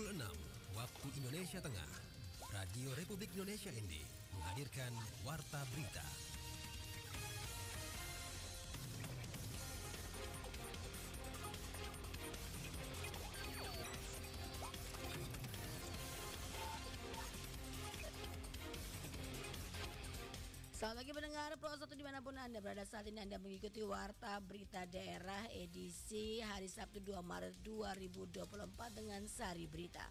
6 waktu Indonesia Tengah, Radio Republik Indonesia ND menghadirkan Warta Berita. Selamat pagi pendengar Pro 1 dimanapun Anda berada. Saat ini Anda mengikuti Warta Berita Daerah edisi hari Sabtu 2 Maret 2024 dengan Sari Berita.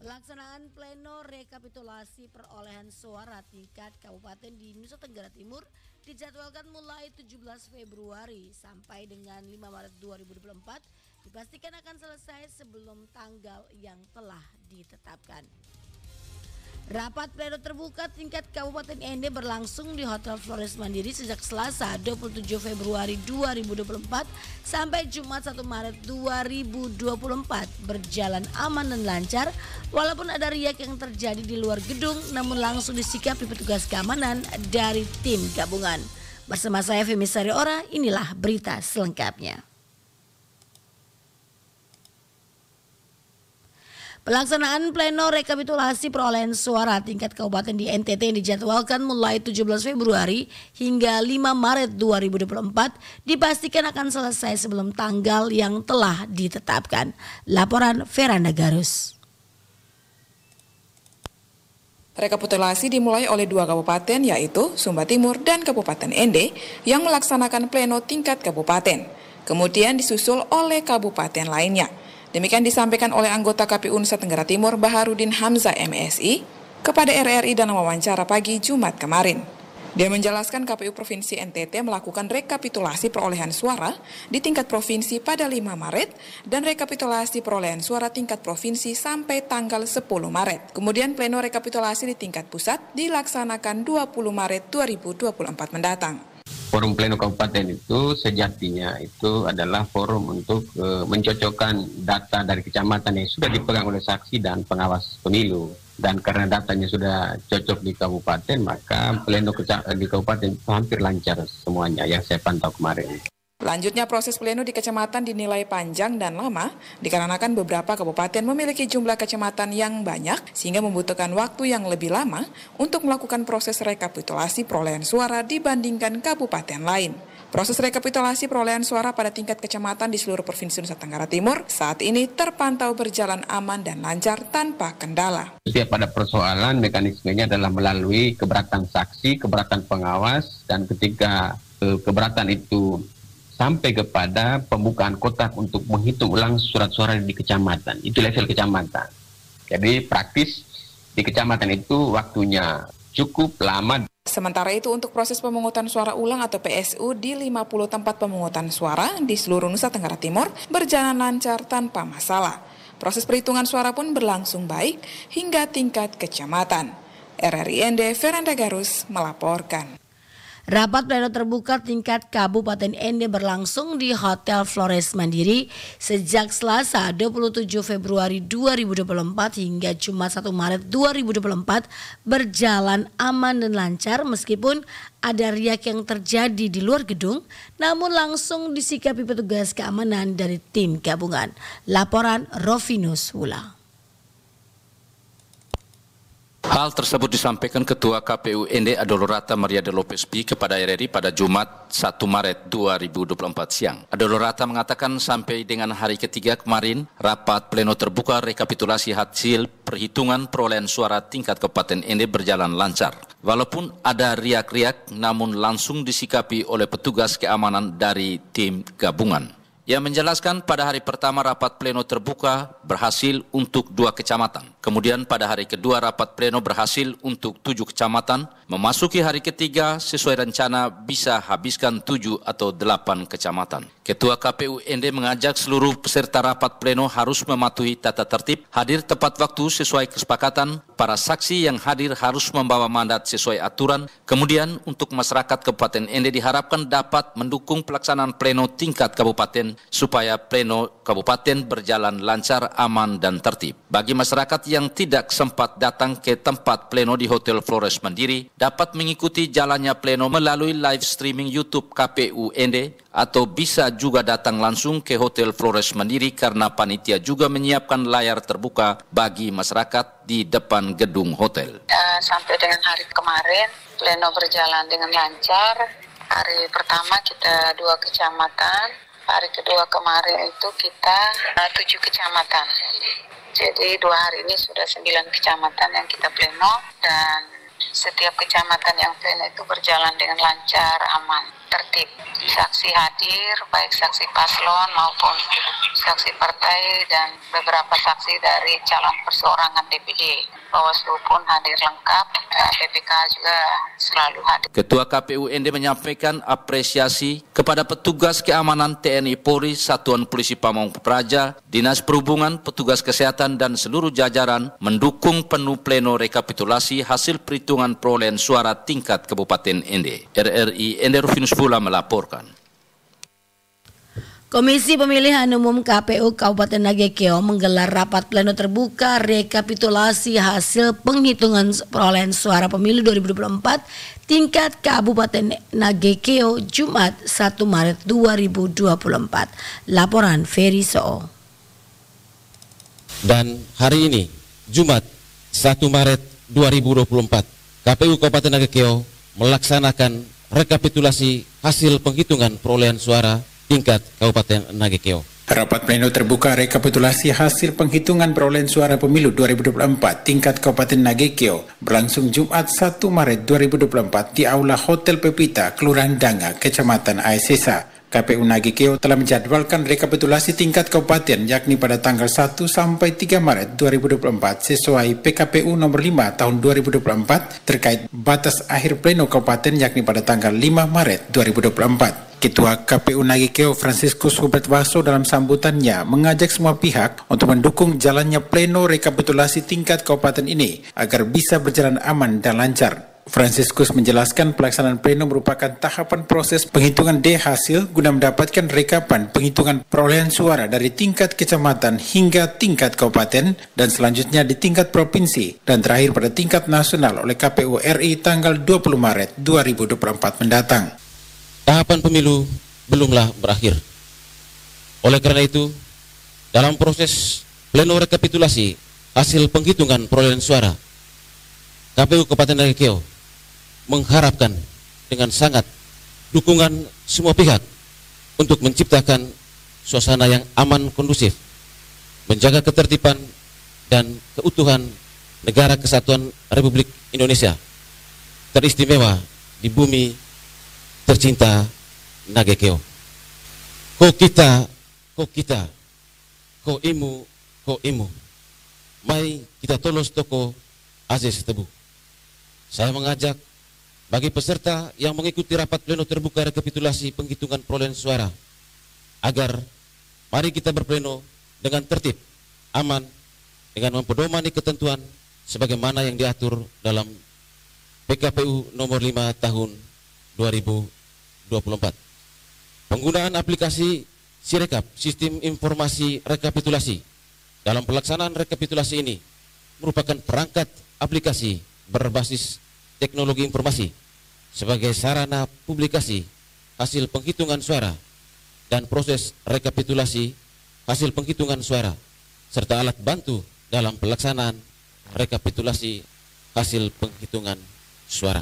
Pelaksanaan pleno rekapitulasi perolehan suara tingkat kabupaten di Nusa Tenggara Timur dijadwalkan mulai 17 Februari sampai dengan 5 Maret 2024, dipastikan akan selesai sebelum tanggal yang telah ditetapkan. Rapat pleno terbuka tingkat Kabupaten ND berlangsung di Hotel Flores Mandiri sejak Selasa 27 Februari 2024 sampai Jumat 1 Maret 2024 berjalan aman dan lancar walaupun ada riak yang terjadi di luar gedung namun langsung disikapi petugas keamanan dari tim gabungan. Bersama saya Femi Sariora, inilah berita selengkapnya. Pelaksanaan pleno rekapitulasi perolehan suara tingkat kabupaten di NTT yang dijadwalkan mulai 17 Februari hingga 5 Maret 2024 dipastikan akan selesai sebelum tanggal yang telah ditetapkan. Laporan Veranda Garus. Rekapitulasi dimulai oleh dua kabupaten yaitu Sumba Timur dan Kabupaten ND yang melaksanakan pleno tingkat kabupaten. Kemudian disusul oleh kabupaten lainnya. Demikian disampaikan oleh anggota KPU Nusa Tenggara Timur Baharudin Hamzah MSI kepada RRI dalam wawancara pagi Jumat kemarin. Dia menjelaskan KPU Provinsi NTT melakukan rekapitulasi perolehan suara di tingkat provinsi pada 5 Maret dan rekapitulasi perolehan suara tingkat provinsi sampai tanggal 10 Maret. Kemudian pleno rekapitulasi di tingkat pusat dilaksanakan 20 Maret 2024 mendatang. Forum pleno kabupaten itu sejatinya itu adalah forum untuk mencocokkan data dari kecamatan yang sudah dipegang oleh saksi dan pengawas pemilu. Dan karena datanya sudah cocok di kabupaten, maka pleno di kabupaten itu hampir lancar semuanya yang saya pantau kemarin. Lanjutnya proses pleno di kecamatan dinilai panjang dan lama dikarenakan beberapa kabupaten memiliki jumlah kecamatan yang banyak sehingga membutuhkan waktu yang lebih lama untuk melakukan proses rekapitulasi perolehan suara dibandingkan kabupaten lain. Proses rekapitulasi perolehan suara pada tingkat kecamatan di seluruh Provinsi Nusa Tenggara Timur saat ini terpantau berjalan aman dan lancar tanpa kendala. Setiap ada persoalan, mekanismenya adalah melalui keberatan saksi, keberatan pengawas, dan ketika keberatan itu sampai kepada pembukaan kotak untuk menghitung ulang surat suara di kecamatan. Itu level kecamatan. Jadi praktis di kecamatan itu waktunya cukup lama. Sementara itu untuk proses pemungutan suara ulang atau PSU di 50 tempat pemungutan suara di seluruh Nusa Tenggara Timur berjalan lancar tanpa masalah. Proses perhitungan suara pun berlangsung baik hingga tingkat kecamatan. RRI ND Veranda Garus melaporkan. Rapat pleno terbuka tingkat Kabupaten ND berlangsung di Hotel Flores Mandiri sejak Selasa 27 Februari 2024 hingga Jumat 1 Maret 2024 berjalan aman dan lancar meskipun ada riak yang terjadi di luar gedung namun langsung disikapi petugas keamanan dari tim gabungan. Laporan Rovinus Wula. Hal tersebut disampaikan Ketua KPU ND Adolorata Maria de Lopez P kepada RRI pada Jumat 1 Maret 2024 siang. Adolorata mengatakan sampai dengan hari ketiga kemarin, rapat pleno terbuka rekapitulasi hasil perhitungan perolehan suara tingkat Kabupaten ND berjalan lancar. Walaupun ada riak-riak, namun langsung disikapi oleh petugas keamanan dari tim gabungan. Ia menjelaskan pada hari pertama rapat pleno terbuka berhasil untuk 2 kecamatan. Kemudian pada hari kedua rapat pleno berhasil untuk 7 kecamatan. Memasuki hari ketiga sesuai rencana bisa habiskan 7 atau 8 kecamatan. Ketua KPU ND mengajak seluruh peserta rapat pleno harus mematuhi tata tertib, hadir tepat waktu sesuai kesepakatan, para saksi yang hadir harus membawa mandat sesuai aturan. Kemudian untuk masyarakat Kabupaten ND diharapkan dapat mendukung pelaksanaan pleno tingkat kabupaten supaya pleno kabupaten berjalan lancar, aman, dan tertib. Bagi masyarakat yang tidak sempat datang ke tempat pleno di Hotel Flores Mandiri dapat mengikuti jalannya pleno melalui live streaming YouTube KPU ND atau bisa juga datang langsung ke Hotel Flores Mandiri karena panitia juga menyiapkan layar terbuka bagi masyarakat di depan gedung hotel. Sampai dengan hari kemarin, pleno berjalan dengan lancar. Hari pertama kita 2 kecamatan, hari kedua kemarin itu kita 7 kecamatan. Jadi 2 hari ini sudah 9 kecamatan yang kita pleno dan setiap kecamatan yang pleno itu berjalan dengan lancar, aman, tertib. Saksi hadir, baik saksi paslon maupun saksi partai dan beberapa saksi dari calon perseorangan DPD. Bawaslu pun hadir lengkap, PPK juga selalu hadir. Ketua KPU ND menyampaikan apresiasi kepada petugas keamanan TNI Polri, Satuan Polisi Pamong Praja, Dinas Perhubungan, petugas kesehatan dan seluruh jajaran mendukung penuh pleno rekapitulasi hasil perhitungan perolehan suara tingkat Kabupaten ND. RRI ND Rufinus Pula melaporkan. Komisi Pemilihan Umum KPU Kabupaten Nagekeo menggelar rapat pleno terbuka rekapitulasi hasil penghitungan perolehan suara pemilu 2024 tingkat Kabupaten Nagekeo Jumat 1 Maret 2024. Laporan Ferry Soo. Dan hari ini, Jumat 1 Maret 2024, KPU Kabupaten Nagekeo melaksanakan rekapitulasi hasil penghitungan perolehan suara tingkat Kabupaten Nagekeo. Rapat pleno terbuka rekapitulasi hasil penghitungan perolehan suara pemilu 2024 tingkat Kabupaten Nagekeo berlangsung Jumat 1 Maret 2024 di Aula Hotel Pepita, Kelurahan Danga, Kecamatan Aesesa. KPU Nagekeo telah menjadwalkan rekapitulasi tingkat kabupaten yakni pada tanggal 1 sampai 3 Maret 2024 sesuai PKPU nomor 5 tahun 2024 terkait batas akhir pleno kabupaten yakni pada tanggal 5 Maret 2024. Ketua KPU Nagekeo Franciscus Hubert Waso dalam sambutannya mengajak semua pihak untuk mendukung jalannya pleno rekapitulasi tingkat kabupaten ini agar bisa berjalan aman dan lancar. Franciscus menjelaskan pelaksanaan pleno merupakan tahapan proses penghitungan hasil guna mendapatkan rekapan penghitungan perolehan suara dari tingkat kecamatan hingga tingkat kabupaten dan selanjutnya di tingkat provinsi dan terakhir pada tingkat nasional oleh KPU RI tanggal 20 Maret 2024 mendatang. Tahapan pemilu belumlah berakhir. Oleh karena itu, dalam proses pleno rekapitulasi hasil penghitungan perolehan suara, KPU Kabupaten Nagekeo mengharapkan dengan sangat dukungan semua pihak untuk menciptakan suasana yang aman kondusif, menjaga ketertiban dan keutuhan Negara Kesatuan Republik Indonesia teristimewa di bumi tercinta Nagekeo. Ko kita, ko imu, mai kita tolos toko Aziz Tebu. Saya mengajak bagi peserta yang mengikuti rapat pleno terbuka rekapitulasi penghitungan perolehan suara agar mari kita berpleno dengan tertib, aman, dengan mempedomani ketentuan sebagaimana yang diatur dalam PKPU nomor 5 tahun 2024. Penggunaan aplikasi Sirekap, Sistem Informasi Rekapitulasi, dalam pelaksanaan rekapitulasi ini merupakan perangkat aplikasi berbasis teknologi informasi sebagai sarana publikasi hasil penghitungan suara dan proses rekapitulasi hasil penghitungan suara serta alat bantu dalam pelaksanaan rekapitulasi hasil penghitungan suara.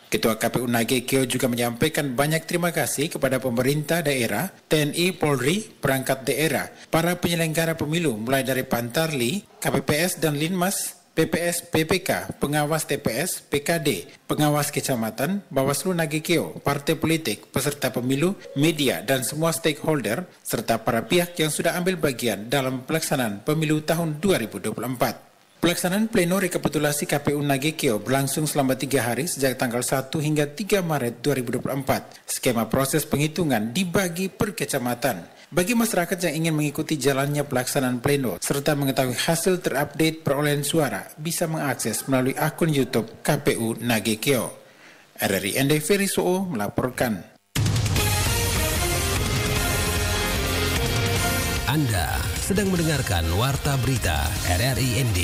Ketua KPU Nagekeo juga menyampaikan banyak terima kasih kepada pemerintah daerah, TNI, Polri, perangkat daerah, para penyelenggara pemilu mulai dari Pantarli, KPPS dan Linmas, PPS, PPK, pengawas TPS, PKD, pengawas kecamatan, Bawaslu Nagekeo, partai politik, peserta pemilu, media, dan semua stakeholder, serta para pihak yang sudah ambil bagian dalam pelaksanaan pemilu tahun 2024. Pelaksanaan pleno rekapitulasi KPU Nagekeo berlangsung selama 3 hari sejak tanggal 1 hingga 3 Maret 2024. Skema proses penghitungan dibagi per kecamatan. Bagi masyarakat yang ingin mengikuti jalannya pelaksanaan pleno serta mengetahui hasil terupdate perolehan suara bisa mengakses melalui akun YouTube KPU Nagekeo. RRI ND Ferry Soo melaporkan. Anda sedang mendengarkan Warta Berita RRI ND.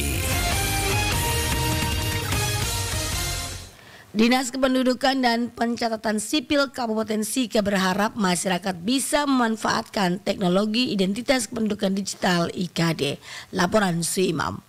Dinas Kependudukan dan Pencatatan Sipil Kabupaten Sika berharap masyarakat bisa memanfaatkan teknologi identitas kependudukan digital IKD. Laporan Suimam.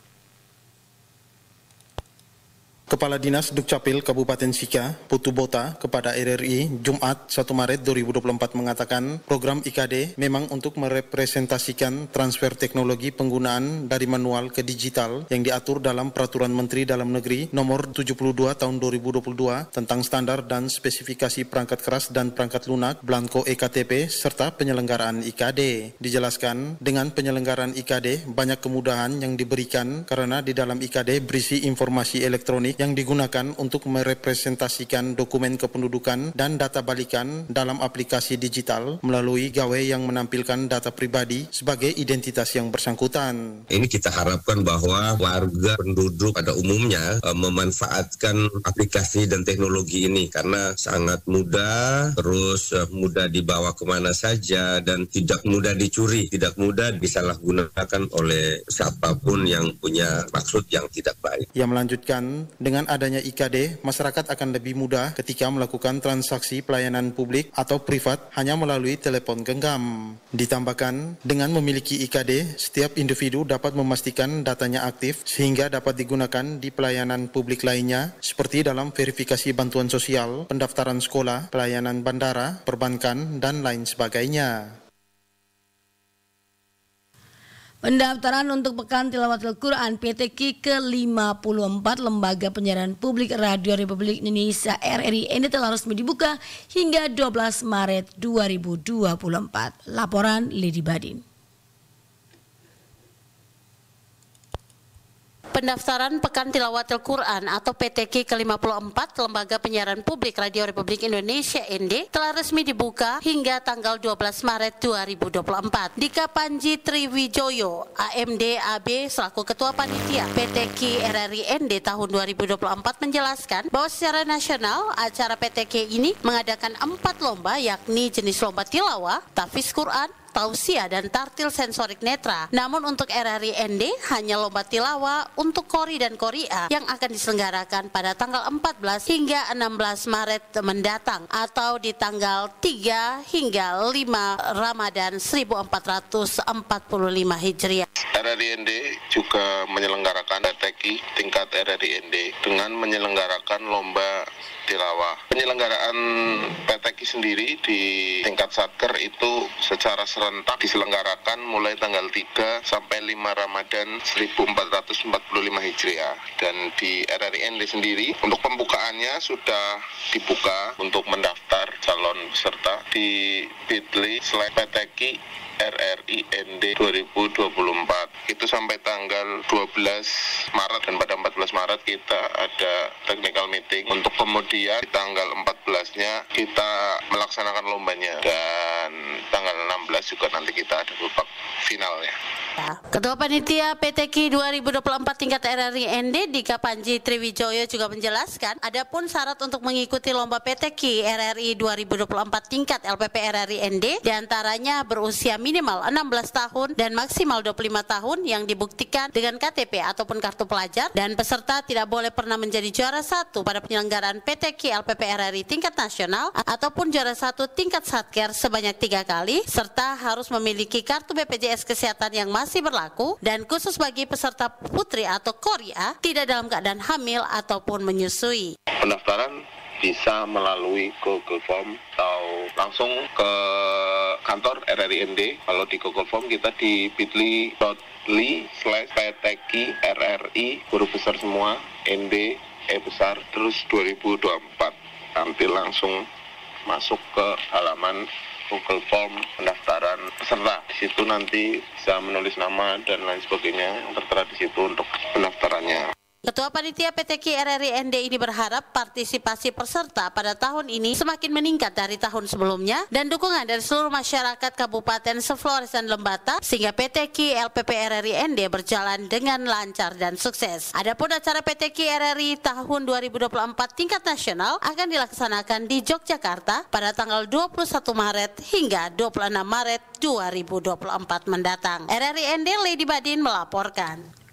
Kepala Dinas Dukcapil Kabupaten Sika, Putu Bota, kepada RRI Jumat 1 Maret 2024 mengatakan program IKD memang untuk merepresentasikan transfer teknologi penggunaan dari manual ke digital yang diatur dalam Peraturan Menteri Dalam Negeri Nomor 72 Tahun 2022 tentang standar dan spesifikasi perangkat keras dan perangkat lunak Blanko EKTP serta penyelenggaraan IKD. Dijelaskan, dengan penyelenggaraan IKD banyak kemudahan yang diberikan karena di dalam IKD berisi informasi elektronik yang digunakan untuk merepresentasikan dokumen kependudukan dan data balikan dalam aplikasi digital melalui gawe yang menampilkan data pribadi sebagai identitas yang bersangkutan. Ini kita harapkan bahwa warga penduduk pada umumnya memanfaatkan aplikasi dan teknologi ini karena sangat mudah, terus mudah dibawa kemana saja dan tidak mudah dicuri, tidak mudah disalahgunakan oleh siapapun yang punya maksud yang tidak baik. Ia melanjutkan, dengan adanya IKD, masyarakat akan lebih mudah ketika melakukan transaksi pelayanan publik atau privat hanya melalui telepon genggam. Ditambahkan, dengan memiliki IKD, setiap individu dapat memastikan datanya aktif sehingga dapat digunakan di pelayanan publik lainnya seperti dalam verifikasi bantuan sosial, pendaftaran sekolah, pelayanan bandara, perbankan, dan lain sebagainya. Pendaftaran untuk Pekan Tilawatil Quran PTQ ke-54 Lembaga Penyiaran Publik Radio Republik Indonesia RRI ini telah resmi dibuka hingga 12 Maret 2024. Laporan Lady Badin. Pendaftaran Pekan Tilawatil Quran atau PTQ ke-54 Lembaga Penyiaran Publik Radio Republik Indonesia ND telah resmi dibuka hingga tanggal 12 Maret 2024. Dika Panji Triwijoyo, AMD AB selaku Ketua Panitia PTQ RRI ND tahun 2024 menjelaskan bahwa secara nasional acara PTQ ini mengadakan 4 lomba yakni jenis lomba tilawah, tahfiz Quran, tausiah dan tartil sensorik netra. Namun untuk RRI ND hanya lomba tilawah untuk Qori dan Qori'ah yang akan diselenggarakan pada tanggal 14 hingga 16 Maret mendatang atau di tanggal 3 hingga 5 Ramadan 1445 Hijriah. RRI ND juga menyelenggarakan PTQ tingkat RRI ND dengan menyelenggarakan lomba tilawah. Penyelenggaraan PTQ sendiri di tingkat Satker itu secara serentak diselenggarakan mulai tanggal 3 sampai 5 Ramadan 1445 Hijriah. Dan di RRI ND sendiri untuk pembukaannya sudah dibuka untuk mendaftar calon peserta di bit.ly/PTQ RRI ND 2024 itu sampai tanggal 12 Maret dan pada 14 Maret kita ada technical meeting untuk kemudian di tanggal 14-nya kita melaksanakan lombanya dan tanggal 16 juga nanti kita ada babak finalnya. Ketua Panitia PTQ 2024 tingkat RRI ND Dika Panji Triwijoyo juga menjelaskan adapun syarat untuk mengikuti lomba PTQ RRI 2024 tingkat LPP RRI ND diantaranya berusia minimal 16 tahun dan maksimal 25 tahun yang dibuktikan dengan KTP ataupun kartu pelajar dan peserta tidak boleh pernah menjadi juara 1 pada penyelenggaraan PTQ LPP RRI tingkat nasional ataupun juara 1 tingkat Satker sebanyak 3 kali serta harus memiliki kartu BPJS Kesehatan yang masih berlaku dan khusus bagi peserta putri atau Qori'ah tidak dalam keadaan hamil ataupun menyusui. Pendaftaran bisa melalui Google Form atau langsung ke kantor RRI ND. Kalau di Google Form kita di bit.ly/PTQ RRI huruf besar semua ND besar terus 2024. Nanti langsung masuk ke halaman Google Form pendaftaran peserta. Di situ nanti bisa menulis nama dan lain sebagainya yang tertera di situ untuk pendaftarannya. Ketua Panitia PTQ RRI ND ini berharap partisipasi peserta pada tahun ini semakin meningkat dari tahun sebelumnya dan dukungan dari seluruh masyarakat Kabupaten Seflores dan Lembata sehingga PTQ LPP RRI ND berjalan dengan lancar dan sukses. Adapun acara PTQ RRI tahun 2024 tingkat nasional akan dilaksanakan di Yogyakarta pada tanggal 21 Maret hingga 26 Maret 2024 mendatang. RRI ND Lady Badin melaporkan.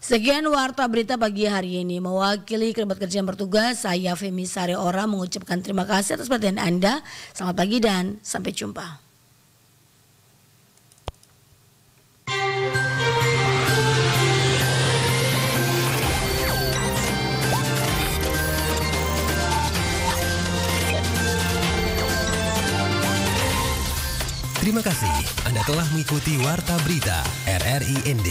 Sekian warta berita pagi hari ini. Mewakili kerabat kerja yang bertugas, saya Femi Sari Ora mengucapkan terima kasih atas perhatian Anda. Selamat pagi dan sampai jumpa. Terima kasih Anda telah mengikuti Warta Berita RRI ND.